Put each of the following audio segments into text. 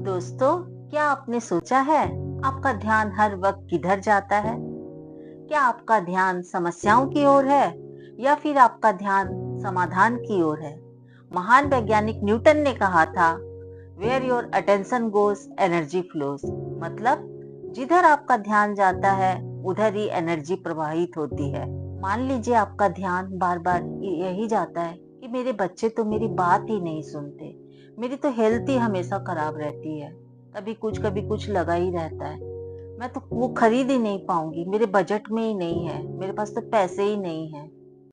दोस्तों, क्या आपने सोचा है आपका ध्यान हर वक्त किधर जाता है? क्या आपका ध्यान समस्याओं की ओर है या फिर आपका ध्यान समाधान की ओर है? महान वैज्ञानिक न्यूटन ने कहा था, where your attention goes energy flows. मतलब जिधर आपका ध्यान जाता है उधर ही एनर्जी प्रवाहित होती है। मान लीजिए आपका ध्यान बार बार यही जाता है कि मेरे बच्चे तो मेरी बात ही नहीं सुनते, मेरी तो हेल्थ ही हमेशा खराब रहती है, कभी कुछ लगा ही रहता है, मैं तो वो खरीद ही नहीं पाऊंगी, मेरे बजट में ही नहीं है, मेरे पास तो पैसे ही नहीं है।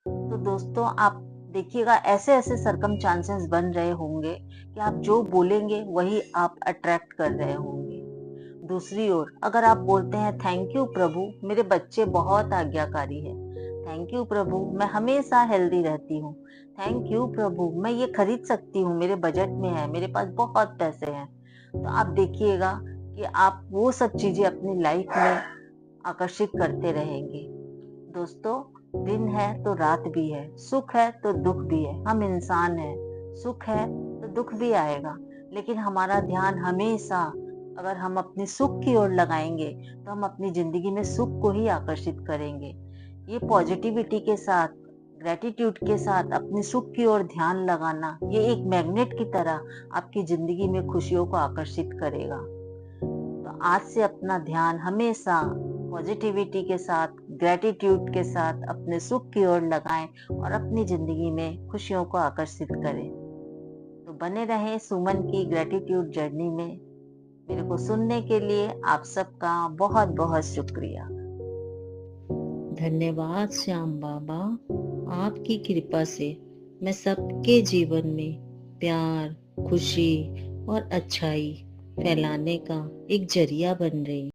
तो दोस्तों, आप देखिएगा ऐसे ऐसे सरकमस्टांसेस बन रहे होंगे कि आप जो बोलेंगे वही आप अट्रैक्ट कर रहे होंगे। दूसरी ओर अगर आप बोलते हैं, थैंक यू प्रभु, मेरे बच्चे बहुत आज्ञाकारी है, थैंक यू प्रभु, मैं हमेशा हेल्दी रहती हूँ, थैंक यू प्रभु, मैं ये खरीद सकती हूँ, मेरे बजट में है, मेरे पास बहुत पैसे हैं, तो आप देखिएगा कि आप वो सब चीजें अपनी लाइफ में आकर्षित करते रहेंगे। दोस्तों, दिन है तो रात भी है, सुख है तो दुख भी है, हम इंसान हैं, सुख है तो दुख भी आएगा, लेकिन हमारा ध्यान हमेशा अगर हम अपनी सुख की ओर लगाएंगे तो हम अपनी जिंदगी में सुख को ही आकर्षित करेंगे। ये पॉजिटिविटी के साथ, ग्रेटिट्यूड के साथ अपनी सुख की ओर ध्यान लगाना, ये एक मैग्नेट की तरह आपकी जिंदगी में खुशियों को आकर्षित करेगा। तो आज से अपना ध्यान हमेशा पॉजिटिविटी के साथ, ग्रेटिट्यूड के साथ अपने सुख की ओर लगाएं और अपनी जिंदगी में खुशियों को आकर्षित करें। तो बने रहें सुमन की ग्रेटिट्यूड जर्नी में। मेरे को सुनने के लिए आप सबका बहुत बहुत शुक्रिया। धन्यवाद श्याम बाबा। आपकी कृपा से मैं सबके जीवन में प्यार, खुशी और अच्छाई फैलाने का एक जरिया बन रही हूँ।